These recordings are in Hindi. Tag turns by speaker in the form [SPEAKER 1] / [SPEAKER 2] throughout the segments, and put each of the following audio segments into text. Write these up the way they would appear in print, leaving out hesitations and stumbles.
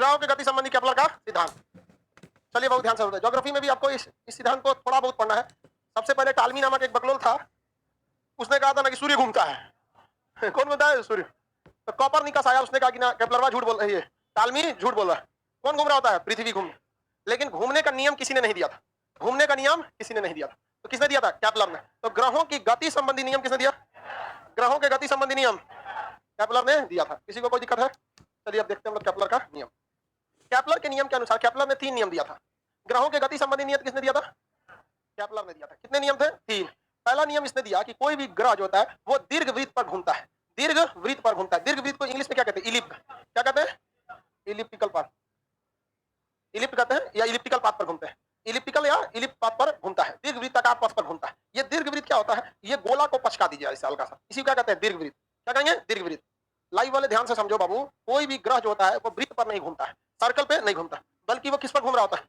[SPEAKER 1] ग्रहों की गति संबंधी केपलर का सिद्धांत। चलिए बहुत ध्यान से होता है, ज्योग्राफी में भी आपको इस सिद्धांत को थोड़ा बहुत पढ़ना है। सबसे पहले टालमी नामक एक बकलोल था, उसने कहा था ना कि सूर्य घूमता है। कौन बोलता है सूर्य? तो कोपरनिकस आया, उसने कहा कि ना केपलरवा झूठ बोल रही है, टालमी झूठ बोल रहा है। कौन घूम रहा होता है? पृथ्वी घूम। लेकिन घूमने का नियम किसी ने नहीं दिया था, घूमने का नियम किसी ने नहीं दिया था। तो किसने दिया था? केपलर ने। तो ग्रहों की गति संबंधी नियम किसने दिया? ग्रहों के गति संबंधी नियम केपलर ने दिया था। किसी को कोई दिक्कत है? चलिए अब देखते हैं हम लोग केपलर का नियम। केपलर के नियम के अनुसार केपलर ने 3 नियम दिया था। ग्रहों के गति संबंधी नियम किसने दिया था? केपलर ने दिया था। कितने नियम थे? 3। पहला नियम इसने दिया कि कोई भी ग्रह जो होता है वो दीर्घवृत्त पर घूमता है, दीर्घवृत्त पर घूमता है। दीर्घवृत्त को इंग्लिश में क्या कहते हैं? इलिप्स। क्या कहते हैं? Elliptical path. इलिप्ट कहते हैं या इलिप्टिकल पाथ पर घूमते हैं। इलिप्टिकल या इलिप्ट पाथ पर घूमता है, दीर्घवृत्ताकार पथ पर घूमता है। ये दीर्घवृत्त क्या होता है? ये गोला को पचका दीजिए ऐसे हल्का सा, इसी को क्या कहते हैं? दीर्घवृत्त। क्या कहेंगे? दीर्घवृत्त। लाइव वाले ध्यान से समझो बाबू, कोई भी ग्रह जो होता है वो वृत्त पर नहीं घूमता है, सर्कल पे नहीं घूमता, बल्कि वो किस पर घूम रहा होता है?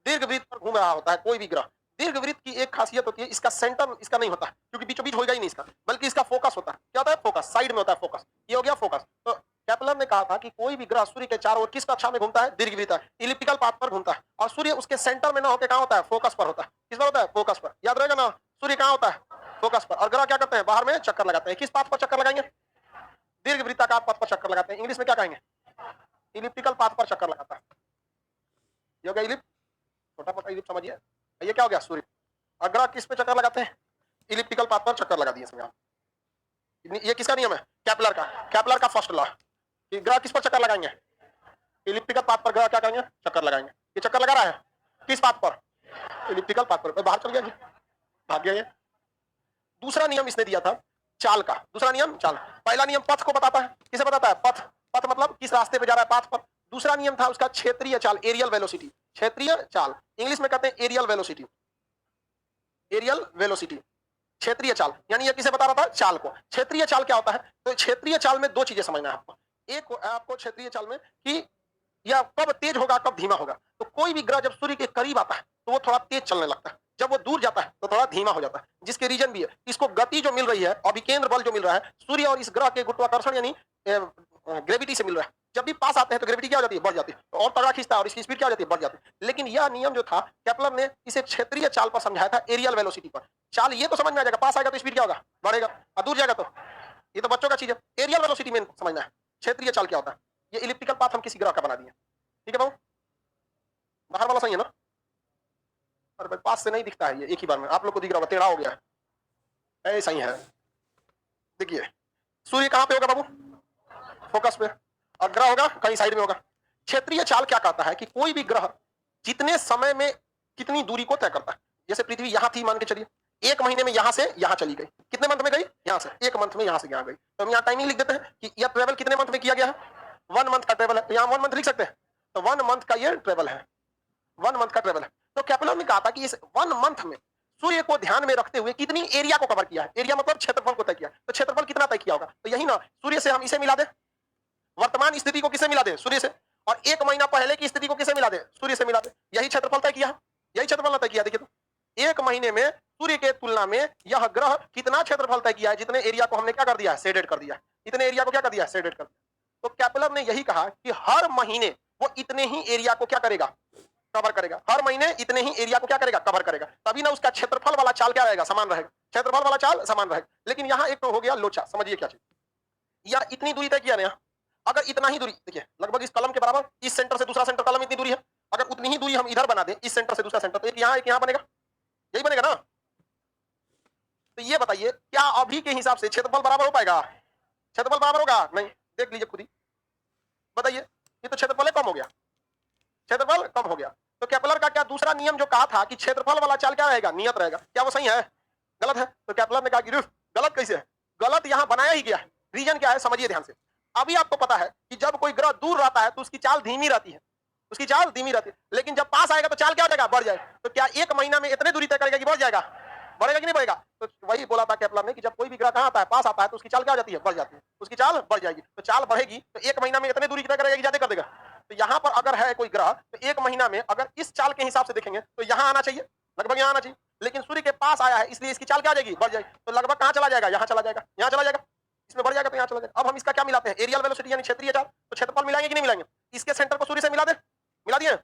[SPEAKER 1] दीर्घवृत्त पर घूम रहा होता है कोई भी ग्रह। दीर्घवृत्त की एक खासियत होती है, इसका सेंटर इसका नहीं होता, क्योंकि बीचों बीच होगा ही नहीं इसका, बल्कि इसका फोकस होता है। क्या होता है? फोकस। साइड में होता है फोकस। ये हो गया फोकस। तो केपलर ने कहा था कि कोई भी ग्रह सूर्य के चारों ओर किस कक्षा में घूमता है? दीर्घवृत्त, इलिप्टिकल पाथ पर घूमता है। और सूर्य उसके सेंटर में ना होकर कहां होता है? फोकस पर होता है। किस पर होता है? फोकस पर। याद रहेगा ना, सूर्य कहां होता है? फोकस पर। और ग्रह क्या करते हैं? बाहर में चक्कर लगाते हैं। किस पाथ पर चक्कर लगाएंगे? दीर्घवृत्ताकार पथ पर चक्कर लगाते हैं। इंग्लिश में क्या कहेंगे? इलिप्टिकल पाथ पर चक्कर लगाता है। ये हो गया इलिप्ट, छोटा मोटा इलिप्ट समझिए। ये क्या हो गया? सूर्य। और ग्रह किस पे चक्कर लगाते हैं? इलिप्टिकल पाथ पर चक्कर लगा दिए समझा। ये किसका नियम है? केपलर का। केपलर का फर्स्ट लॉ कि ग्रह किस पर चक्कर लगाएंगे? इलिप्टिकल पाथ पर ग्रह क्या करेंगे? चक्कर लगाएंगे। ये चक्कर लगा रहा है किस पाथ पर? इलिप्टिकल पाथ पर। बाहर चल गया जी, भाग गया ये। दूसरा नियम इसने दिया था चाल का। दूसरा नियम चाल। पहला नियम पथ को बताता है। किसे बताता है? पथ। पथ मतलब किस रास्ते पे जा रहा है, पाथ पर। दूसरा नियम था उसका क्षेत्रीय चाल, एरियल वेलोसिटी। क्षेत्रीय चाल इंग्लिश में कहते हैं एरियल वेलोसिटी। एरियल वेलोसिटी, क्षेत्रीय चाल। यानी ये किसे बता रहा था? चाल को। क्षेत्रीय चाल क्या होता है? तो क्षेत्रीय चाल में 2 चीजें समझना है आपको। एक आपको क्षेत्रीय चाल में कि यह कब तेज होगा, कब धीमा होगा। तो कोई भी ग्रह जब सूर्य के करीब आता है तो वो थोड़ा तेज चलने लगता है, जब वो दूर जाता है तो थोड़ा धीमा हो जाता है। जिसके रीजन भी है, इसको गति जो मिल रही है, अभिकेंद्र बल जो मिल रहा है सूर्य और इस ग्रह के गुरुत्वाकर्षण यानी ग्रेविटी से मिल रहा है। जब भी पास आते हैं तो ग्रेविटी क्या हो जाती है? बढ़ जाती है, तो और तगड़ा खींचता है और इसकी स्पीड क्या हो जाती है? बढ़ जाती है। लेकिन यह नियम जो था केपलर ने इसे क्षेत्रीय चाल पर समझाया था, एरियल वेलोसिटी पर। चाल ये तो समझ में आ जाएगा, पास आएगा तो स्पीड क्या होगा? बढ़ेगा, और दूर जाएगा तो ये तो बच्चों का चीज है। एरियल वेलोसिटी में समझना है क्षेत्रीय चाल क्या होता है। ये इलिप्टिकल पाथ हम किसी ग्रह का बना दिए, ठीक है बाबू? बाहर वाला सही है ना? अरे भाई पास से नहीं दिखता है ये, एक ही बार में आप लोग को दिख रहा होगा, टेढ़ा हो गया है। ऐसा ही है। देखिए सूर्य कहां पे होगा बाबू? फोकस पे। और ग्रह होगा कहीं साइड में होगा। क्षेत्रीय चाल क्या कहता है कि कोई भी ग्रह जितने समय में कितनी दूरी को तय करता है। जैसे पृथ्वी यहां थी मान के चलिए, 1 महीने में यहां से यहां चली गई। कितने मंथ में गई? यहां से। 1 मंथ में यहां से यहां गई। तो हम यहां टाइमिंग लिख देते हैं कि यह ट्रेवल कितने मंथ में किया गया है? 1 मंथ का ट्रेवल है। तो यहां 1 मंथ लिख सकते हैं। तो 1 मंथ का ये ट्रेवल है, 1 मंथ का ट्रेवल है। तो केपलर ने कहा था कि इस 1 मंथ में सूर्य को ध्यान में रखते हुए कितनी एरिया को कवर किया है। एरिया मतलब क्षेत्रफल को तय किया। तो क्षेत्रफल कितना तय किया होगा? तो यही ना, सूर्य से हम इसे मिला दें, वर्तमान स्थिति को किसे मिला दें? सूर्य से। और 1 महीना पहले की स्थिति को किसे मिला दें? सूर्य से मिला दें। यही क्षेत्रफल तय किया है। यही क्षेत्रफल तय किया। देखिए तो 1 महीने में सूर्य के तुलना में यह ग्रह कितना क्षेत्रफल तय किया है? जितने एरिया को हमने क्या कर दिया है? शेडेड कर दिया है। इतने एरिया को क्या कर दिया है? शेडेड कर दिया। तो केपलर ने यही कहा कि हर महीने वो इतने ही एरिया को क्या करेगा? कवर करेगा। हर महीने इतने ही एरिया को क्या करेगा? कवर करेगा। तभी ना उसका क्षेत्रफल वाला चाल क्या रहेगा? समान रहेगा। क्षेत्रफल वाला चाल समान रहेगा। लेकिन यहां एक तो हो गया लोचा। समझिए क्या चीज। या इतनी दूरी तय किया ना, अगर इतना ही दूरी, देखिए लगभग इस कलम के बराबर, इस सेंटर से दूसरा सेंटर कलम इतनी दूरी है। अगर उतनी ही दूरी हम इधर बना दें, इस सेंटर से दूसरा सेंटर, तो एक यहां बनेगा। यही बनेगा ना? तो ये बताइए क्या अभी के हिसाब से क्षेत्रफल बराबर हो पाएगा? क्षेत्रफल बराबर होगा? नहीं। देख लीजिए खुद ही, बताइए। ये तो क्षेत्रफल कम हो गया, क्षेत्रफल कम हो गया। तो केपलर का क्या दूसरा नियम जो कहा था कि क्षेत्रफल वाला चाल क्या रहेगा? नियत रहेगा, क्या वो सही है? गलत है। तो केपलर ने कहा कि गलत कैसे है? गलत यहां बनाया ही गया है। रीजन क्या है? समझिए ध्यान से। अभी आपको पता है कि जब कोई ग्रह दूर रहता है तो उसकी चाल धीमी रहती है, उसकी चाल धीमी रहती है। लेकिन जब पास आएगा तो चाल क्या हो जाएगा? बढ़ जाएगा। तो क्या 1 महीना में इतने दूरी तय करेगा कि बढ़ जाएगा? बढ़ेगा कि नहीं बढ़ेगा? तो वही बोला था केपलर ने कि जब कोई भी ग्रह कहां आता है? पास आता है, तो उसकी चाल क्या हो जाती है? बढ़ जाती है। उसकी चाल बढ़ जाएगी। तो चाल बढ़ेगी तो 1 महीना में इतने दूरी तय करेगा कि ज्यादा कर देगा? तो यहां पर अगर है कोई ग्रह तो 1 महीना में अगर इस चाल के हिसाब से देखेंगे तो यहां आना चाहिए, लगभग यहां आना चाहिए। लेकिन सूर्य के पास आया है इसलिए इसकी चाल क्या आ जाएगी? बढ़ जाएगी। तो लगभग कहां चला जाएगा? यहां चला जाएगा, यहां चला जाएगा। इसमें बढ़ जाएगा तो यहाँ चला जाएगा। अब हम इसका क्या मिलाते हैं, एरियल वेलोसिटी यानी क्षेत्रीय चाल, तो क्षेत्रफल मिलाएंगे कि नहीं मिलाएंगे? इसके सेंटर को सूर्य से मिला दे, मिला दिए,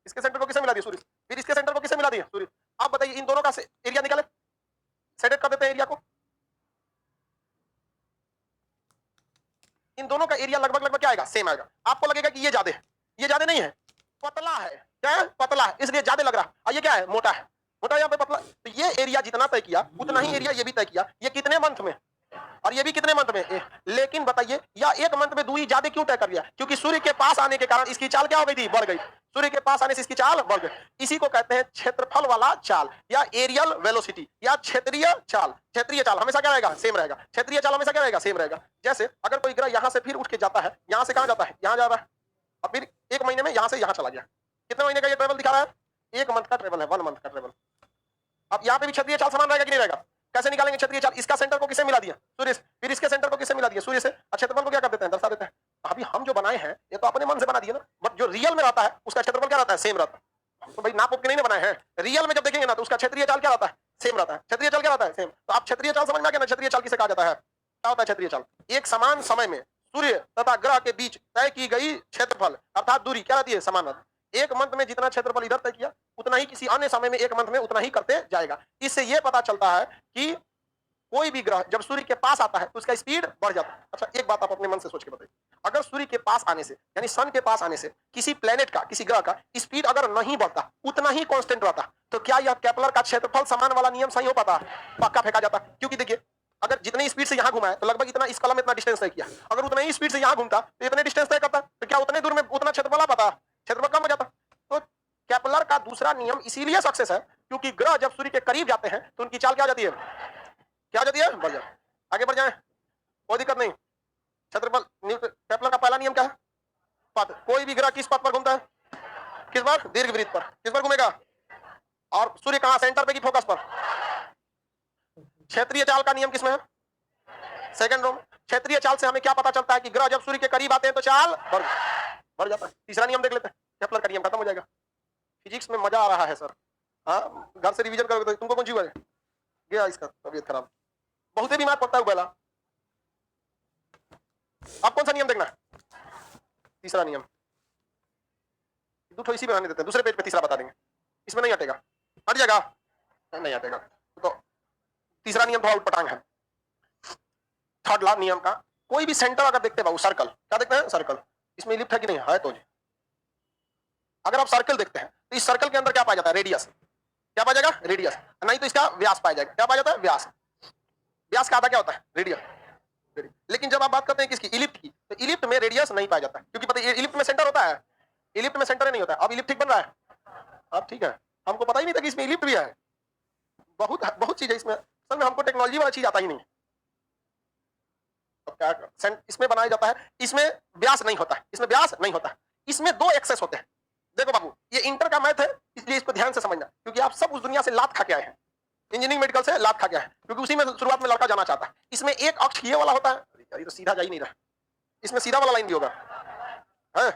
[SPEAKER 1] इसके सेंटर को किसे मिला दिया, सूर्य, फिर इसके सेंटर को किसे मिला दिया, सूर्य। आप बताइए इन दोनों का एरिया निकाले, सेट कर देते हैं एरिया को, इन दोनों का एरिया लगभग लगभग क्या आएगा, सेम आएगा। आपको लगेगा कि ये ज्यादा है, ये ज्यादा नहीं है, पतला है, क्या है, पतला है, इसलिए ज्यादा लग रहा है। ये क्या है, मोटा है, मोटा यहाँ पे पतला। तो ये एरिया जितना तय किया उतना ही एरिया ये भी तय किया। ये कितने मंथ में, और ये भी कितने मंथ में, लेकिन बताइए या एक मंथ में दूरी ज्यादा क्यों तय कर दिया? क्योंकि सूर्य के पास आने के कारण इसकी चाल क्या हो गई थी, बढ़ गई। सूर्य के पास आने से इसकी चाल बढ़ गई। इसी को कहते हैं क्षेत्रफल वाला चाल या एरियल वेलोसिटी या क्षेत्रीय चाल। क्षेत्रीय चाल हमेशा क्या रहेगा, सेम रहेगा। क्षेत्रीय चाल हमेशा क्या रहेगा, सेम रहेगा। जैसे अगर कोई ग्रह यहां से फिर उठ के जाता है, यहां से कहां जाता है, यहां जा रहा है, और फिर एक महीने में यहां से यहां चला गया, कितने महीने का ये ट्रेवल दिखा रहा है, एक मंथ का ट्रेवल है, 1 मंथ का ट्रेवल। अब यहाँ पे भी क्षेत्रीय चाल समान रहेगा कि नहीं रहेगा? कैसे निकालेंगे क्षेत्रीय चाल? इसका सेंटर को किसे मिला दिया, सूर्य से, फिर इसके सेंटर को किसे मिला दिया, सूर्य से, क्षेत्रफल को क्या कर देते हैं, दर्शा देते हैं। अभी हम जो बनाए हैं ये तो अपने मन से बना दिए ना, बट जो रियल में रहता है उसका क्षेत्रफल क्या रहता है, सेम रहता है। तो भाई नाप के नहीं बनाए हैं, रियल में जब देखेंगे ना तो उसका क्षेत्रीय चाल क्या रहता है, सेम रहता है। क्षेत्रीय चाल क्या रहता है, सेम। तो आप क्षेत्रीय चाल समझ में आ गया ना, क्षेत्रीय चाल किसे कहा जाता है, क्या होता है क्षेत्रीय चाल? एक समान समय में सूर्य तथा ग्रह के बीच तय की गई क्षेत्रफल अर्थात दूरी क्या रहती है, समान रहती है। एक मंथ में जितना क्षेत्रफल इधर तय किया उतना ही किसी अन्य समय में एक मंथ में उतना ही करते जाएगा। इससे यह पता चलता है कि कोई भी ग्रह जब सूर्य के पास आता है तो उसका स्पीड बढ़ जाता है। अच्छा एक बात आप अपने मन से सोच के बताइए, अगर सूर्य के पास आने से यानी सन के पास आने से किसी प्लेनेट का, किसी ग्रह का स्पीड अगर नहीं बढ़ता, उतना ही कांस्टेंट रहता, तो क्या यह केपलर का क्षेत्रफल समान वाला नियम सही हो पाता? पक्का फेंका जाता। क्योंकि देखिए अगर जितनी स्पीड से यहां घुमा है तो लगभग इतना इस कलम में इतना डिस्टेंस तय किया, अगर उतना ही स्पीड से यहां घूमता तो इतने डिस्टेंस तय करता, तो क्या उतने दूर में उतना क्षेत्रफल आ पाता? क्षेत्रफल कम हो जाता। तो केपलर का दूसरा नियम इसीलिए सक्सेस है क्योंकि ग्रह जब सूर्य के करीब जाते हैं तो उनकी चाल क्या जाती है, क्या जाती है, बढ़ जाए। आगे बढ़ जाए, कोई दिक्कत नहीं। क्षेत्रफल केपलर का पहला नियम क्या है, पथ। कोई भी ग्रह किस पथ पर घूमता है, किस पर, दीर्घवृत्त पर। किस पर घूमेगा, और सूर्य कहां, सेंटर पे की फोकस पर। क्षेत्रीय चाल का नियम किसमें है, सेकंड रो में। क्षेत्रीय चाल से हमें क्या पता चलता है कि ग्रह जब सूर्य के करीब आते हैं तो चाल बढ़ जाता है। तीसरा नियम देख लेते हैं, केपलर का नियम खत्म हो जाएगा। फिजिक्स में मजा आ रहा है सर, हाँ घर से रिवीजन करोगे तो तुमको कौन सी हुआ है, गया इसका तबीयत खराब, बहुत ही बीमार पड़ता है बेला। अब कौन सा नियम देखना है, तीसरा नियम। दूठो इसी बनाने देते हैं, दूसरे पेज पे तीसरा बता देंगे, इसमें नहीं हटेगा, हट जाएगा, नहीं हटेगा। तो तीसरा नियम थोड़ा उटपटांग है। थर्ड लॉ नियम का, कोई भी सेंटर अगर देखते हैं, सर्कल क्या देखते हैं, सर्कल, इसमें इलिप्ट है कि नहीं है, तो जी अगर आप सर्कल देखते हैं तो इस सर्कल के अंदर क्या पाया जाता है, रेडियस। क्या पाया जाएगा, रेडियस, नहीं तो इसका व्यास पाया जाएगा। क्या पाया जाता है, व्यास। व्यास का आधा क्या होता है, रेडियस। लेकिन जब आप बात करते हैं किसकी, इलिप्ट की, तो इलिप्ट में रेडियस नहीं पाया जाता क्योंकि पता है इलिप्ट में सेंटर होता है, इलिप्ट में सेंटर नहीं होता है। अब इलिप्ट ठीक बन रहा है, अब ठीक है, हमको पता ही नहीं था कि इसमें इलिप्ट भी है। बहुत बहुत चीज है इसमें, सर में हमको टेक्नोलॉजी वाला चीज आता ही नहीं। तो क्या इसमें बनाया जाता है, इसमें व्यास नहीं होता है, इसमें व्यास नहीं होता है, इसमें दो एक्सेस होते हैं। देखो बाबू ये इंटर का मैथ है, इसलिए इसको ध्यान से समझना, क्योंकि आप सब उस दुनिया से लात खा के आए हैं, इंजीनियरिंग मेडिकल से लात खा के आए हैं, क्योंकि उसी में शुरुआत में लड़का जाना चाहता है। इसमें एक अक्ष ये वाला होता है, ये तो सीधा जा ही नहीं रहा, इसमें सीधा वाला लाइन भी होगा है?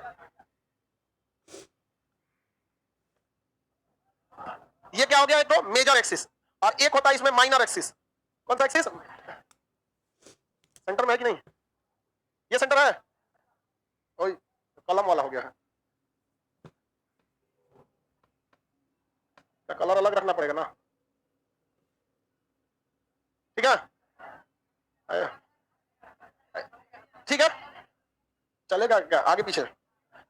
[SPEAKER 1] ये क्या हो गया, एक तो मेजर एक्सिस और एक होता है इसमें माइनर एक्सिस। कौन सा एक्सिस, सेंटर में है कि नहीं, ये सेंटर है, ओए कलम वाला हो गया है, कलर अलग रखना पड़ेगा ना, ठीक है, ठीक है चलेगा क्या, आगे पीछे,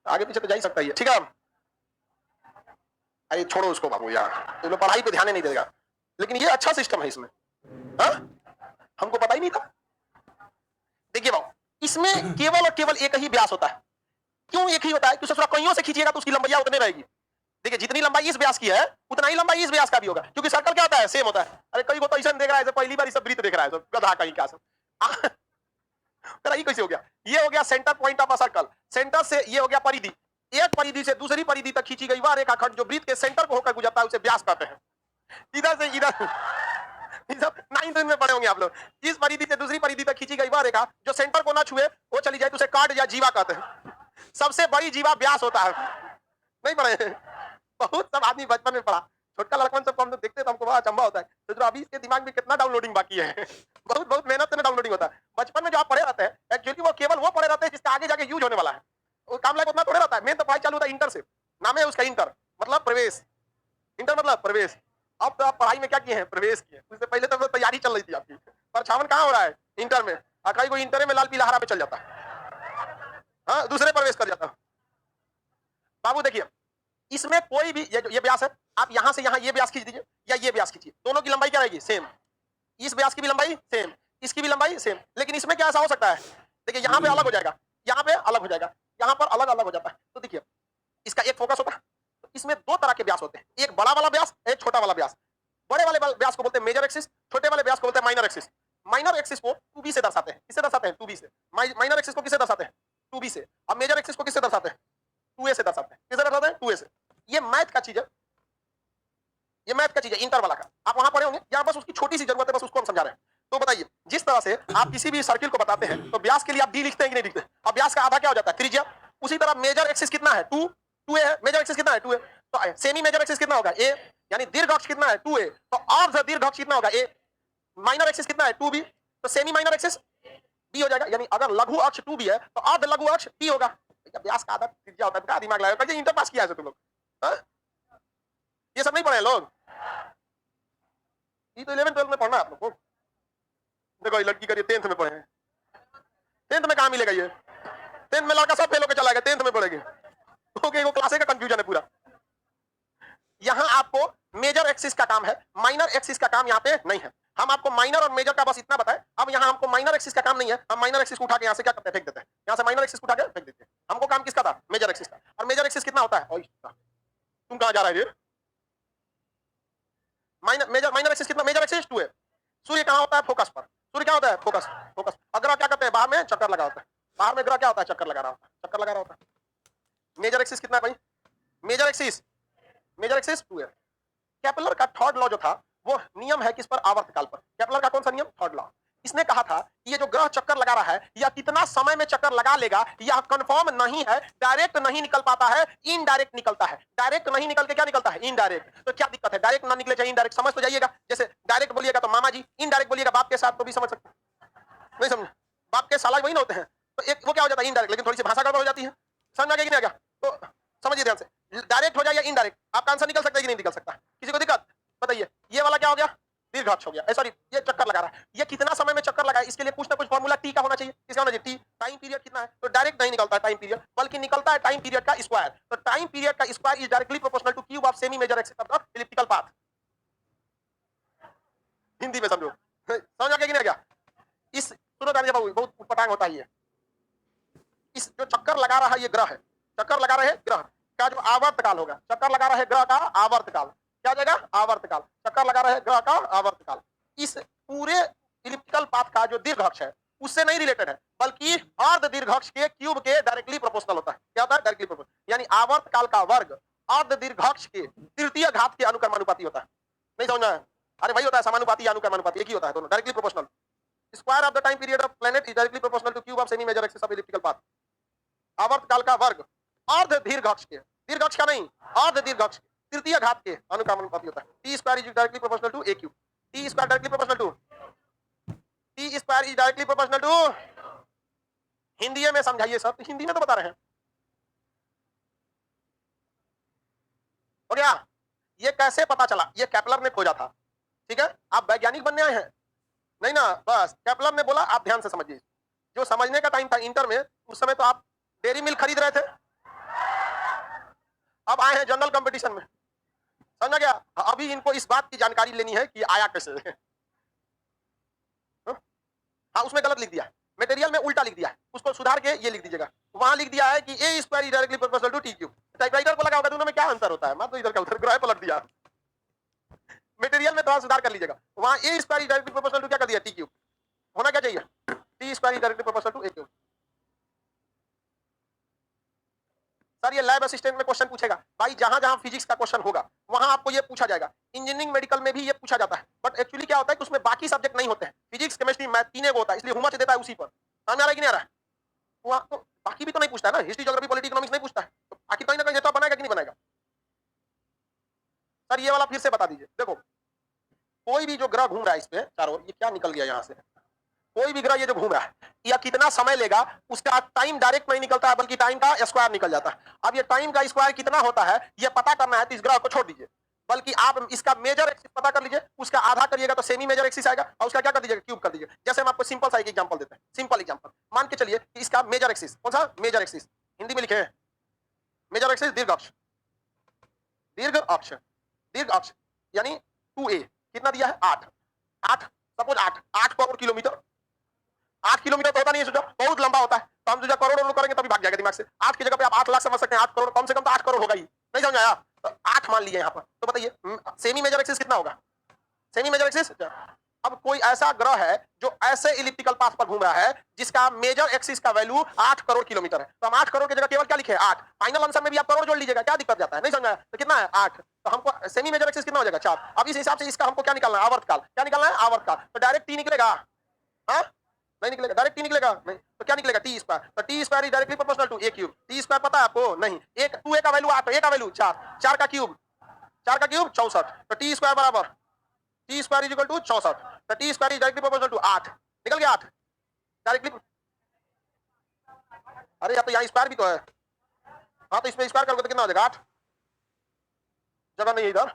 [SPEAKER 1] आगे पीछे तो जा ही सकता है, ठीक है। अरे छोड़ो उसको बाबू यार, तो लोग पढ़ाई पे ध्यान नहीं देगा, लेकिन ये अच्छा सिस्टम है इसमें, हा? हमको पता ही नहीं था। देखिए बाबू इसमें केवल और केवल एक ही व्यास होता है। क्यों एक ही होता है, क्योंकि कईयों से खींचिएगा तो उसकी लंबाई उतनी रहेगी। देखिए जितनी लंबाई इस व्यास की है उतना ही लंबाई इस व्यास का भी होगा, क्योंकि सर्कल क्या होता है, सेम होता है। अरे कई को तो ऐसा देख रहा है, पहली बार सब वृत्त देख रहा है, गधा कहीं क्या सब ये कैसे हो गया, ये हो गया centre point of a circle. Centre से ये हो गया परिधि, एक परिधि से दूसरी परिधि तक खींची गई वह रेखाखंड जो वृत्त के सेंटर को होकर गुजरता है उसे व्यास कहते हैं। इधर से इधर नाइन्थ में पढ़े होंगे आप लोग, इस परिधि से दूसरी परिधि तक खींची गई वह रेखा जो सेंटर को ना छुए वो चली जाए तो उसे कार्ड या जीवा कहते हैं। सबसे बड़ी जीवा व्यास होता है, नहीं पढ़े, बहुत सब आदमी बचपन में पढ़ा, छोटका लड़कपन सबको हम लोग देखते हैं तो हमको बड़ा अचंभा होता है, तो अभी इसके दिमाग में कितना डाउनलोडिंग बाकी है। बहुत बहुत मेहनत से डाउनलोडिंग होता है। बचपन में जो आप पढ़े रहते हैं एक्चुअली वो केवल वो पढ़े रहते हैं जिसका आगे जाके यूज होने वाला है। वो काम लायक उतना थोड़े रहता है। मेन तो पढ़ाई चालू होता है इंटर से। नाम है उसका इंटर, मतलब प्रवेश। इंटर मतलब प्रवेश। अब तो आप पढ़ाई में क्या किए हैं? प्रवेश किए। उससे पहले तो तैयारी चल रही थी आपकी। परछावन कहाँ हो रहा है? इंटर में। कहीं कोई इंटर में लाल पीला हरा पे चल जाता है, हाँ, दूसरे प्रवेश कर जाता है। बाबू देखिए, इसमें कोई भी ये व्यास है, आप यहां से यहां ये व्यास खींच दीजिए या ये व्यास खींचिए, दोनों की लंबाई क्या रहेगी? सेम। इस व्यास की भी लंबाई सेम, इसकी भी लंबाई सेम, लेकिन इसमें क्या ऐसा हो सकता है? देखिए यहां पे अलग हो जाएगा, यहां पे अलग हो जाएगा, यहां पर अलग अलग हो जाता है। तो देखिए इसका एक फोकस होता है। तो इसमें दो तरह के व्यास होते हैं, एक बड़ा वाला व्यास, एक छोटा वाला व्यास। बड़े वाले व्यास को बोलते हैं मेजर एक्सिस, छोटे वाले व्यास को बोलते हैं माइनर एक्सिस। माइनर एक्सिस को 2b से दर्शाते हैं। किससे दर्शाते हैं? 2b से। माइनर एक्सिस को किससे दर्शाते हैं? 2b से। अब मेजर एक्सिस को किससे दर्शाते हैं? 2a से दर्शाते हैं। किससे दर्शाते हैं? 2a से। ये मैथ का चीज है, ये मैथ का चीज है, इंटर वाला का। आप वहां पढ़े होंगे, यहाँ बस उसकी छोटी सी जरूरत है, बस उसको हम समझा रहे हैं। तो बताइए, जिस तरह से आप किसी भी सर्किल को बताते हैं तो व्यास के लिए आप डी लिखते हैं कि नहीं लिखते? अब व्यास का आधा क्या हो जाता है? त्रिज्या। उसी तरह मेजर एक्सिस कितना है? 2a है। मेजर एक्सिस कितना है? 2a। तो सेमी मेजर एक्सिस कितना होगा? a। यानी दीर्घ अक्ष कितना है? 2a। तो अर्ध दीर्घ अक्ष कितना होगा? a। माइनर एक्सिस कितना है? 2b। तो सेमी माइनर एक्सिस b हो जाएगा। यानी अगर लघु अक्ष 2b है तो अर्ध लघु अक्ष b होगा। व्यास का आधा त्रिज्या होता है। क्या दिमाग लगाया? इंटर पास किया है तुम लोग? ये सब नहीं पढ़े लोग? ये तो 11 12 में पढ़ना है आप लोग को। देखो ये लड़की करिए 10th में पढ़े हैं, 10th में कहाँ मिलेगा ये? 10th में लड़का सब फेल होकर चला गया, 10th में पढ़ेंगे। ओके, वो क्लासे का कंफ्यूजन है पूरा। यहाँ आपको मेजर एक्सिस का काम है, माइनर एक्सिस का काम यहाँ पे नहीं है। हम आपको माइनर और मेजर का बस इतना बताएं। अब यहाँ हमको माइनर एक्सिस का काम नहीं है, हम माइनर एक्सिस को उठा के यहाँ से क्या करते हैं? फेंक देते हैं। यहाँ से माइनर एक्सिस को उठा के फेंक देते हैं। हमको काम किसका था? मेजर एक्सिस का। और मेजर एक्सिस कितना होता है? तुम कहाँ जा रहे हो? माइनर एक्सिस कितना? मेजर एक्सिस 2 है। सूर्य कहाँ होता है? फोकस पर। सूर्य क्या होता है? फोकस। फोकस। अग्रह क्या करते हैं? बाहर में चक्कर लगा होता है। बाहर में ग्रह क्या होता है? चक्कर लगा रहा होता है। चक्कर लगा रहा होता है। मेजर एक्सिस कितना है भाई? मेजर एक्सिस 2 है। केपलर का थर्ड लॉ जो था वो नियम है किस पर? आवर्तकाल पर। केपलर का कौन सा नियम? Third law. इसने कहा था कि ये जो ग्रह चक्कर लगा रहा है या कितना समय में चक्कर लगा लेगा यह कंफर्म नहीं है, डायरेक्ट नहीं निकल पाता है, इनडायरेक्ट निकलता है। डायरेक्ट नहीं निकल के क्या निकलता है? इनडायरेक्ट। तो क्या दिक्कत है? डायरेक्ट ना निकले चाहे इनडायरेक्ट, समझ तो जाइएगा। जैसे डायरेक्ट बोलिएगा तो मामा जी, इनडायरेक्ट बोलिएगा बाप के साथ तो भी समझ सकते नहीं समझ? बाप के साला वही ना होते हैं, तो एक वो क्या हो जाता है? इनडायरेक्ट। लेकिन थोड़ी सी भाषा गड़बड़ हो जाती है, समझ आ गया कि नहीं आ गया? तो समझिए ध्यान से, डायरेक्ट हो जाए या इनडायरेक्ट, आपका आंसर निकल सकता है कि नहीं निकल सकता? किसी को दिक्कत? बताइए। ये वाला क्या हो गया? दीर्घाक्ष हो गया। सॉरी, ये चक्कर लगा रहा है। ये कितना समय में चक्कर लगाए इसके लिए कुछ ना कुछ फॉर्मूला टी का होना चाहिए। किसका होना चाहिए? टी। टाइम पीरियड कितना है? तो डायरेक्ट नहीं निकलता है टाइम पीरियड, बल्कि निकलता है टाइम पीरियड का स्क्वायर। तो टाइम पीरियड का square is directly proportional to cube of semi major axis of the elliptical path. Hindi में समझो, समझ आ गया कि नहीं आ गया? इस सुनो दानिया बाबू, बहुत पटांग होता है ये। इस जो चक्कर लगा रहा है ये ग्रह है, चक्कर लगा रहे ग्रह का जो आवर्तकाल होगा, चक्कर लगा रहे ग्रह का आवर्तकाल क्या जाएगा? आवर्तकाल। चक्कर लगा रहे ग्रह का आवर्तकाल इस पूरे इलिप्टिकल पाथ का जो दीर्घाक्ष है उससे नहीं रिलेटेड है, बल्कि अर्ध दीर्घाक्ष के क्यूब के डायरेक्टली प्रोपोर्शनल होता है। क्या होता है? Directly proportional. यानी आवर्तकाल का वर्ग अर्ध दीर्घाक्ष के तृतीय घात के अनुक्रमानुपाती होता है। नहीं समझना है? अरे वही होता है, समानुपाती या अनुक्रमानुपाती, एक ही होता है दोनों, directly proportional. Square of the time period of planet is directly proportional to cube of semi major axis of elliptical path. आवर्तकाल का वर्ग अर्ध दीर्घाक्ष के, दीर्घाक्ष का नहीं, अर्ध दीर्घाक्ष के तृतीय घात के अनुक्रमानुपाती होता है। T square is directly proportional to a cube. T square directly proportional to, T square is directly proportional to. Hindi में समझाइए सर, तो हिंदी में तो बता रहे हैं। हो गया? ये कैसे पता चला? ये केपलर ने खोजा था। ठीक है, आप वैज्ञानिक बनने आए हैं नहीं ना? बस केपलर ने बोला, आप ध्यान से समझिए। जो समझने का टाइम था इंटर में, उस समय तो आप डेयरी मिल्क खरीद रहे थे, अब आए हैं जनरल कंपटीशन में। समझ गया? अभी इनको इस बात की जानकारी लेनी है कि आया कैसे। हाँ, उसमें गलत लिख दिया है, मटेरियल में उल्टा लिख दिया है, उसको सुधार के ये लिख दीजिएगा। वहां लिख दिया है कि a square is directly proportional to T cube. Typewriter को लगा होगा दोनों में क्या अंतर होता है? मैं तो इधर का उधर ग्रह पलट दिया। मटेरियल में थोड़ा सुधार कर लीजिएगा। वहां a square is directly proportional to क्या कर दिया? T cube. होना क्या चाहिए? T square is directly proportional to a cube. Sir ये लैब असिस्टेंट में क्वेश्चन पूछेगा भाई, जहां जहां फिजिक्स का क्वेश्चन होगा वहां आपको ये पूछा जाएगा। इंजीनियरिंग मेडिकल में भी ये पूछा जाता है, बट एक्चुअली क्या होता है कि उसमें बाकी सब्जेक्ट नहीं होते हैं। फिजिक्स केमिस्ट्री मैथ तीनों को होता है, इसलिए हुमच देता है उसी पर। समझ आ रहा है कि नहीं आ रहा है? वहां तो बाकी भी तो नहीं पूछता है ना, हिस्ट्री ज्योग्राफी पॉलिटी इकोनॉमिक्स नहीं पूछता है, तो आखिर कहीं ना कहीं जवाब बनाएगा कि नहीं बनाएगा? सर ये वाला फिर से बता दीजिए। देखो कोई भी जो ग्रह घूम रहा है इस पे चारों ओर, ये क्या निकल गया यहाँ से, कोई भी ग्रह ये जो घूम रहा है या कितना समय लेगा, उसका टाइम डायरेक्ट नहीं निकलता है बल्कि टाइम का स्क्वायर निकल जाता है। अब ये टाइम का स्क्वायर कितना होता है ये पता करना है तो इस ग्रह को छोड़ दीजिए, बल्कि आप इसका मेजर एक्सिस पता कर लीजिए, उसका आधा करिएगा तो सेमी मेजर एक्सिस आएगा और उसका क्या कर दीजिएगा, क्यूब कर दीजिए। जैसे हम आपको सिंपल सा एक एग्जांपल देते हैं, सिंपल एग्जांपल मान के चलिए कि इसका मेजर एक्सिस कौन सा, मेजर एक्सिस हिंदी में लिखे हैं मेजर एक्सिस दीर्घ अक्ष, दीर्घ अक्ष, दीर्घ अक्ष यानी 2a कितना दिया है 8, 8 सपोज 8 करोड़ किलोमीटर, 8 किलोमीटर तो होता नहीं है सोचा, बहुत लंबा होता है, तो हम सोचा करोड़ करेंगे तभी भाग जाएगा दिमाग से। 8 की जगह पे आप 8 लाख समझ सकते हैं, 8 करोड़ कम से कम तो 8 करोड़ होगा ही, नहीं समझ आया, तो 8 मान लीजिए यहाँ पर। तो बताइए सेमी मेजर एक्सिस कितना होगा, सेमी मेजर एक्सिस। अब कोई ऐसा ग्रह है जो ऐसे इलिप्टिकल पाथ पर घूम रहा है जिसका मेजर एक्सिस का वैल्यू 8 करोड़ किलोमीटर है, तो हम 8 करोड़ की जगह केवल क्या लिखे 8, फाइनल आंसर में भी आप करोड़ जोड़ लीजिएगा, क्या दिक्कत जाता है, नहीं समझा, तो कितना है 8, तो हमको सेमी मेजर एक्सिस कितना हो जाएगा 4। अब इस हिसाब से इसका हमको क्या निकालना है, आवर्तकाल, क्या निकालना है आवर्तकाल, तो डायरेक्ट टी निकलेगा, हाँ नहीं निकलेगा, डायरेक्ट टी निकलेगा नहीं, तो क्या निकलेगा टी स्क्वायर, तो T square is directly proportional to a cube. T square पता है आपको, नहीं, एक 2a का वैल्यू 8, ए का वैल्यू 4, 4 का क्यूब 64, तो टी स्क्वायर बराबर T square is equal to 64, तो T square is directly proportional to 8, निकल गया 8 डायरेक्टली। अरे या तो यहाँ स्क्वायर भी तो है, हाँ तो इसमें स्क्वायर करोगे तो कितना हो जाएगा 8, जगह नहीं है इधर,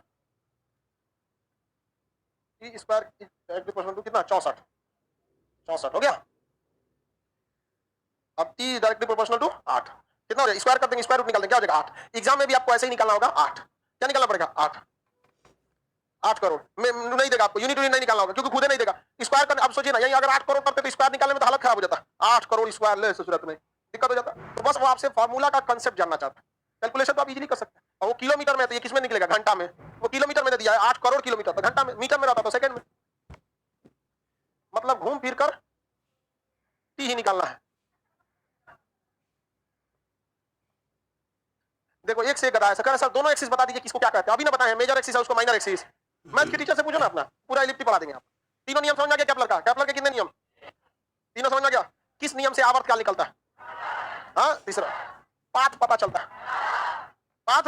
[SPEAKER 1] T square is directly proportional to कितना 64, 64 हो गया। अब T is directly proportional to 8 कितना हो जाएगा, स्क्वायर कर देंगे, स्क्वायर रूट निकाल देंगे, क्या हो जाएगा 8। एग्जाम में भी आपको ऐसे ही निकालना होगा 8, क्या निकालना पड़ेगा 8, 8 करोड़ में नहीं देगा आपको, यूनिट नहीं निकालना होगा क्योंकि खुद नहीं देगा स्क्वायर कर। अब सोचिए ना, यही अगर 8 करोड़ करते तो स्क्वायर निकालने में तो हालत खराब हो जाता, 8 करोड़ स्क्वायर ले सूरत में दिक्कत हो जाता। तो बस वो आपसे फार्मूला का कंसेप्ट जानना चाहता है, कैलकुलेशन तो आप इजीली कर सकते हैं। और वो किलोमीटर में, तो ये किसमें निकलेगा घंटा में, वो किलोमीटर में दे दिया है 8 करोड़ किलोमीटर, तो घंटा में, मीटर में रहता तो सेकंड में, मतलब घूम फिर कर टी ही निकालना है। देखो एक से एक गदा है, सर दोनों एक्सिस बता दीजिए किसको क्या कहते हैं, अभी ना बताएं, मेजर एक्सिस है उसको माइनर एक्सिस, मैथ के टीचर से पूछो ना अपना, पूरा इलिप्टी पढ़ा देंगे आप। तीनों नियम समझ आ गया केपलर का, केपलर के कितने नियम, तीनों समझ आ गया। किस नियम से आवर्तकाल निकलता है, हाँ तीसरा पाथ पता चलता है, पाथ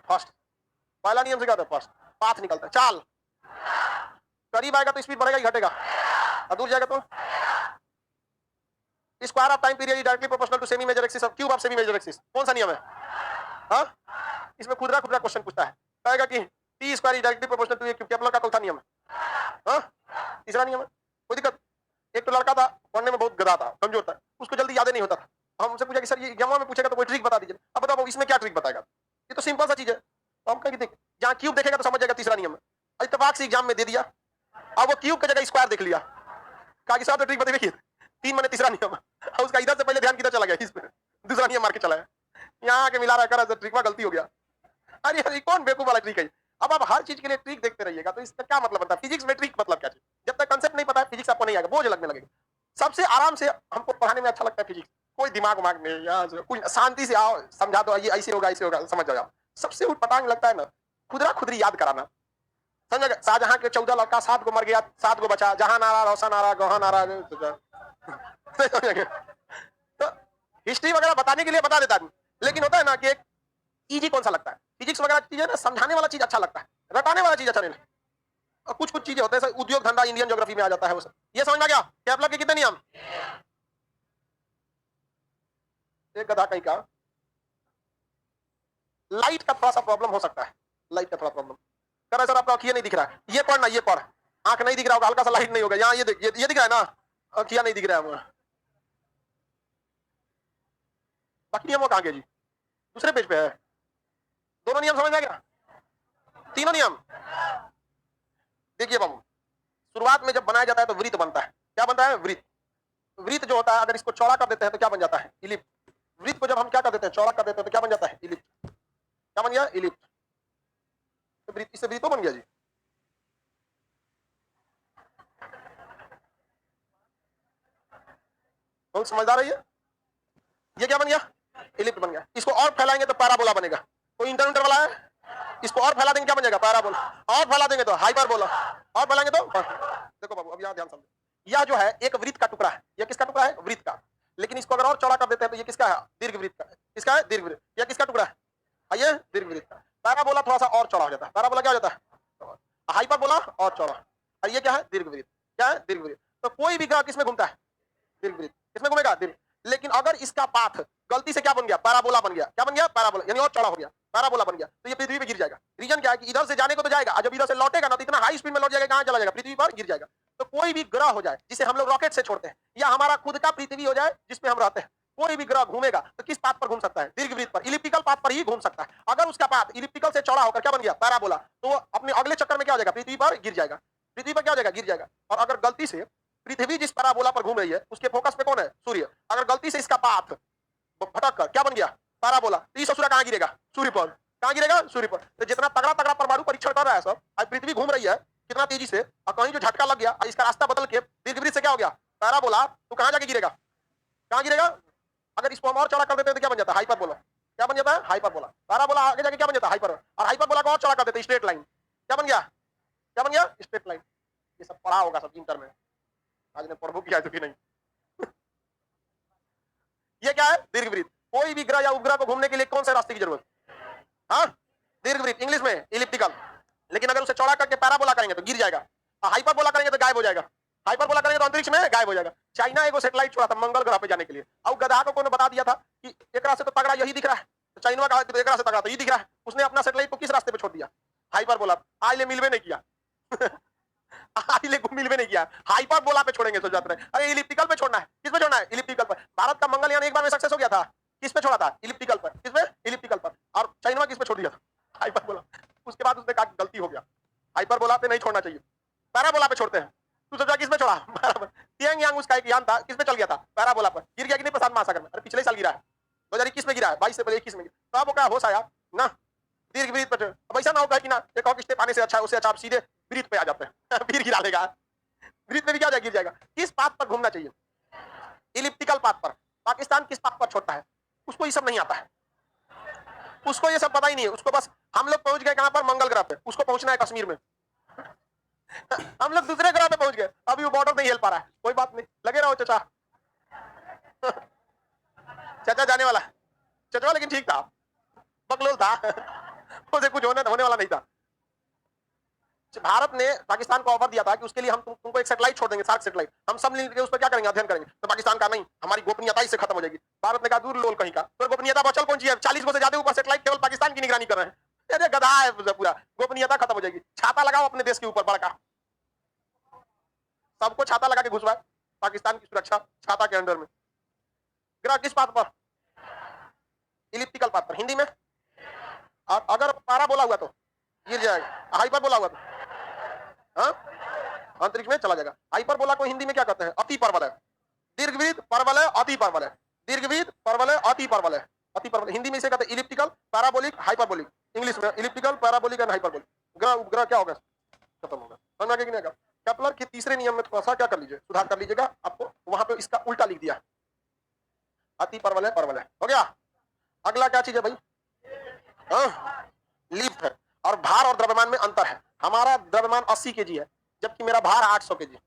[SPEAKER 1] फर्स्ट, पहला नियम से क्या होता है फर्स्ट, पाथ निकलता है, चाल करीब आएगा तो स्पीड बढ़ेगा ही घटेगा, और दूर जाएगा तो square of time period directly proportional to semi major axis of cube of semi major axis. कौन सा नियम है, हाँ इसमें खुदरा खुदरा क्वेश्चन पूछता है, कहेगा कि T square is directly proportional to a cube, Kepler का चौथा नियम है, हाँ तीसरा नियम है। कोई दिक्कत, एक तो लड़का था पढ़ने में बहुत गधा था, कमजोर था, उसको जल्दी याद नहीं होता था, हमसे पूछा कि सर ये एग्जाम में पूछेगा तो कोई ट्रिक बता दीजिए, अब बताओ इसमें क्या ट्रिक बताएगा, ये तो सिंपल सा चीज है। तो हम कहेंगे देख जहाँ क्यूब देखेगा तो समझ जाएगा तीसरा नियम है, इत्तेफाक से एग्जाम में दे दिया, अब वो क्यूब की जगह स्क्वायर देख लिया, कहा कि सर तो ट्रिक बताइए, 3 मैंने तीसरा नियम है, उसका इधर से पहले ध्यान किधर चला गया, इसमें दूसरा नियम मार के चला है, यहाँ के मिला रहा है, ट्रिक में गलती हो गया। अरे अरे कौन बेवकूफ वाला ट्रिक है। अब आप हर चीज के लिए ट्रिक देखते रहिएगा तो इसका क्या मतलब बनता है, फिजिक्स में ट्रिक मतलब क्या चीज, जब तक कंसेप्ट नहीं पता है फिजिक्स आपको नहीं आएगा, बोझ लगने लगेगा। सबसे आराम से हमको पढ़ाने में अच्छा लगता है फिजिक्स, कोई दिमाग उमाग नहीं, यहाँ कोई शांति से आओ समझा दो, ये ऐसे होगा समझ जाओ। सबसे उटपटांग लगता है ना खुदरा खुदरी याद कराना, समझ गए, शाहजहां के 14 लड़का 7 को मर गया 7 को बचा, जहां नारा रोशन नारा गौहा नारा, तो हिस्ट्री वगैरह बताने के लिए बता देता है, लेकिन होता है ना कि एक इजी कौन सा लगता है, फिजिक्स वगैरह चीज है ना, समझाने वाला चीज अच्छा लगता है, रटाने वाला चीज अच्छा नहीं। और कुछ कुछ चीजें होते हैं उद्योग धंधा इंडियन ज्योग्राफी में आ जाता है वो सब, ये समझ में आ गया केपलर के कितने नियम। एक गधा कहीं का लाइट का थोड़ा सा प्रॉब्लम हो सकता है, लाइट का थोड़ा प्रॉब्लम कर रहा है सर आपका आंख ये नहीं दिख रहा है, ये पढ़ ना, ये पढ़, आंख नहीं दिख रहा होगा, हल्का सा लाइट नहीं होगा, यहाँ ये दिख रहा है ना, आंखिया नहीं दिख रहा है, बाकी नियमों कहाँ गए जी, दूसरे पेज पे है। दोनों नियम समझ में आ गया, तीनों नियम। देखिए बाबू, शुरुआत में जब बनाया जाता है तो वृत्त बनता है, क्या बनता है वृत्त, वृत्त जो होता है अगर इसको चौड़ा कर देते हैं तो क्या बन जाता है इलिप्स, वृत्त को जब हम क्या कर देते हैं चौड़ा कर देते हैं तो क्या बन जाता है इलिप्स, क्या बन गया इलिप्स, तो वृत्त इससे वृत्त बन गया जी। बहुत समझदार है ये क्या बन गया इलिप्स बन गया। इसको और फैलाएंगे तो पैराबोला बनेगा, कोई इंटर वाला है, इसको और फैला देंगे क्या बन जाएगा पैराबोला, और फैला देंगे तो हाइपरबोला, और फैलाएंगे तो देखो बाबू अब यहाँ ध्यान समझो, यह जो है एक वृत्त का टुकड़ा है, यह किसका टुकड़ा है वृत्त का, लेकिन इसको अगर और चौड़ा कर देते हैं तो ये किसका है दीर्घवृत्त का, किसका है दीर्घवृत्त, यह किसका टुकड़ा है, आइए दीर्घ वृत्त का। पैराबोला थोड़ा सा और चौड़ा हो जाता है, पैराबोला क्या हो जाता है, हाइपरबोला और चौड़ा। और ये क्या है, दीर्घ वृत्त। क्या है, दीर्घ वृत्त। तो कोई भी ग्रह किसमें घूमता है, दीर्घ वृत्त। किसमें घूमेगा, दीर्घ। लेकिन अगर इसका पाथ गलती से क्या बन गया, पैराबोला बन गया। क्या बन गया, पैराबोला, यानी और चौड़ा हो गया, पैराबोला बन गया, तो ये पृथ्वी पे गिर जाएगा। रीजन क्या है कि इधर से जाने को तो जाएगा, जब इधर से लौटेगा ना तो इतना हाई स्पीड में लौट जाएगा, कहां चला जाएगा, पृथ्वी पर गिर जाएगा। तो कोई भी ग्रह हो जाए जिसे हम लोग रॉकेट से छोड़ते हैं, या हमारा खुद का पृथ्वी हो जाए जिसमें हम रहते हैं, कोई भी ग्रह घूमेगा तो किस पाथ पर घूम सकता है, दीर्घ वृत्त पर, इलिप्टिकल पाथ पर ही घूम सकता है। अगर उसका पाथ इलिप्टिकल से चौड़ा होकर क्या बन गया, पैराबोला, तो वो अपने अगले चक्कर में क्या हो जाएगा, पृथ्वी पर गिर जाएगा। पृथ्वी पर क्या हो जाएगा, गिर जाएगा। और अगर गलती से पृथ्वी जिस पैराबोला पर घूम रही है उसके फोकस पे कौन है, सूर्य, अगर गलती से इसका पाथ भटक कर क्या बन गया, पैराबोला, तो ये ससुरा कहां गिरेगा, सूर्य पर। कहां गिरेगा, सूर्य पर। तो जितना तगड़ा तगड़ा परमाणु परीक्षण कर रहा है सब, आज पृथ्वी घूम रही है कितना तेजी से, और कहीं जो झटका लग गया और इसका रास्ता बदल के दीर्घ वृत्त से क्या हो गया, पैराबोला, तो कहां जाके गिरेगा, कहां गिरेगा। अगर इसको हम और चौड़ा कर देते तो क्या बन जाता है, हाइपरबोला। क्या बन जाता है, हाइपरबोला। पैराबोला आगे जाके क्या बन जाता है, हाइपर। और हाइपरबोला को और चौड़ा कर देते, स्ट्रेट लाइन। क्या बन गया, क्या बन गया, स्ट्रेट लाइन। ये सब पढ़ा होगा सब इंटर में, आज ने पढ़ो किया तो कि नहीं। ये क्या है, दीर्घ वृत्त। कोई भी ग्रह या उपग्रह को घूमने के लिए कौन से रास्ते की जरूरत, हाँ, दीर्घ वृत्त, इंग्लिश में इलिप्टिकल। लेकिन अगर उसे चौड़ा करके पैराबोला करेंगे तो गिर जाएगा, और हाइपरबोला करेंगे तो गायब हो जाएगा। हाइपरबोला करेंगे तो अंतरिक्ष में गायब हो जाएगा। चाइना एगो सैटेलाइट छोड़ा था मंगल ग्रह पे जाने के लिए, और गधा को कोने बता दिया था कि एक से तो तगड़ा यही दिख रहा है, तो चाइना का एक से तगड़ा तो ये दिख रहा है। उसने अपना सैटेलाइट को किस रास्ते पे छोड़ दिया, हाइपरबोला। आज ले मिलवे नहीं किया आज ले मिलवे नहीं किया, हाइपरबोला पे छोड़ेंगे सोच जाते रहे। अरे इलिप्टिकल पे छोड़ना है, किस पे छोड़ना है, इलिप्टिकल पर। भारत का मंगलयान एक बार में सक्सेस हो गया था, किस पे छोड़ा था, इलिप्टिकल पर। किस पे, इलिप्टिकल पर। और चाइना किस पे छोड़ दिया था, हाइपरबोला। उसके बाद उसने कहा गलती हो गया, हाइपरबोला पे नहीं छोड़ना चाहिए, पैराबोला पे छोड़ते हैं। तू सोचा किस पे छोड़ा, तियांग यांग उसका एक यान था, किस पे चल गया था, पैराबोला पर। गिर गया कि नहीं प्रशांत महासागर में, अरे पिछले साल गिरा है, 2021 में गिरा है, 22 से पहले 21 में गिरा। तब वो क्या होश आया ना, दीर्घ वृत्त पर। अब ऐसा ना होगा कि ना एक और स्टेप आने से अच्छा है, उससे अच्छा आप सीधे वृत्त पे आ जाते हैं फिर गिरा लेगा, वृत्त में भी क्या गिर जाएगा। किस पाथ पर घूमना चाहिए, इलिप्टिकल पाथ पर। पाकिस्तान किस पाथ पर छोड़ता है, उसको ये सब नहीं आता है, उसको ये सब पता ही नहीं है। उसको बस हम लोग पहुंच गए कहां पर, मंगल ग्रह पे, उसको पहुंचना है कश्मीर में हम लोग दूसरे ग्रह पे पहुंच गए, अभी वो बॉर्डर नहीं हिल पा रहा है। कोई बात नहीं, लगे रहो चाचा चाचा जाने वाला, चाचा लेकिन ठीक था, बकलोल था उसे कुछ होने वाला नहीं था। भारत ने पाकिस्तान को ऑफर दिया था कि उसके लिए हम तुमको एक सैटेलाइट छोड़ देंगे, सार्क सैटेलाइट, हम सब मिलकर उस पर क्या करेंगे, अध्ययन करेंगे। तो पाकिस्तान का नहीं, हमारी गोपनीयता इससे खत्म हो जाएगी। भारत ने कहा दूर लोल कहीं का, तो गोपनीयता बचल कौन सी है, 40 से ज्यादा ऊपर सैटेलाइट केवल पाकिस्तान की निगरानी कर रहे हैं। अरे गधा है पूरा, गोपनीयता खत्म हो जाएगी। छाता लगाओ अपने देश के ऊपर बड़का, सबको छाता लगा के घुसवाए, पाकिस्तान की सुरक्षा छाता के अंडर में। ग्रह किस पाथ पर, इलिप्टिकल पाथ पर, हिंदी में। और अगर पारा बोला हुआ तो गिर जाएगा, हाइपर बोला हुआ तो अंतरिक्ष में चला जाएगा। हाइपरबोला को हिंदी में क्या कहते हैं, अति परवल है। दीर्घवृत्त परवल है, अति परवल है। दीर्घवृत्त परवल है, अति परवल है। अति परवल हिंदी में इसे कहते हैं इलिप्टिकल, पैराबोलिक, हाइपरबोलिक। इंग्लिश में इलिप्टिकल, पैराबोलिक एंड हाइपरबोलिक। ग्रह उपग्रह क्या होगा, खत्म होगा। समझ में आ गया। केपलर के तीसरे नियम में थोड़ा सा क्या कर लीजिए, सुधार कर लीजिएगा। आपको वहां पे इसका उल्टा लिख दिया, अति परवल है, परवल है, हो गया। अगला क्या चीज है भाई, लिफ्ट है। और भार और द्रव्यमान में अंतर है। हमारा द्रव्यमान 80 केजी है, जबकि मेरा भार 800 केजी,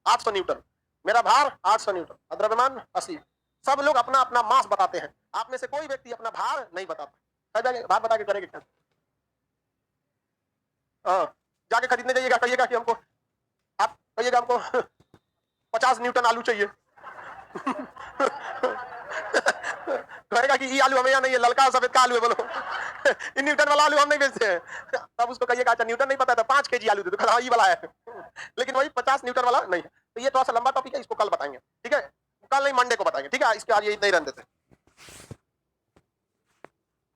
[SPEAKER 1] 800 न्यूटन। मेरा भार 800 न्यूटन और द्रव्यमान 80। सब लोग अपना अपना मास बताते हैं, आप में से कोई व्यक्ति अपना भार नहीं बताता। भार बता के करेंगे क्या, जाके खरीदने जाइएगा, कहिएगा कि हमको, आप कहिएगा हमको 50 न्यूटन आलू चाहिए कहेगा कि ये आलू हमें यहाँ नहीं है, ललका सफेद का आलू है, बोलो इन न्यूटन वाला आलू हम नहीं बेचते हैं। तब उसको कहिएगा अच्छा न्यूटन नहीं पता था, 5 केजी आलू दे दो, ये वाला है लेकिन वही 50 न्यूटन वाला नहीं है। तो ये थोड़ा सा लंबा टॉपिक है, इसको कल बताएंगे, ठीक है, कल नहीं मंडे को बताएंगे, ठीक है। इसके आज ये नहीं रहने देते।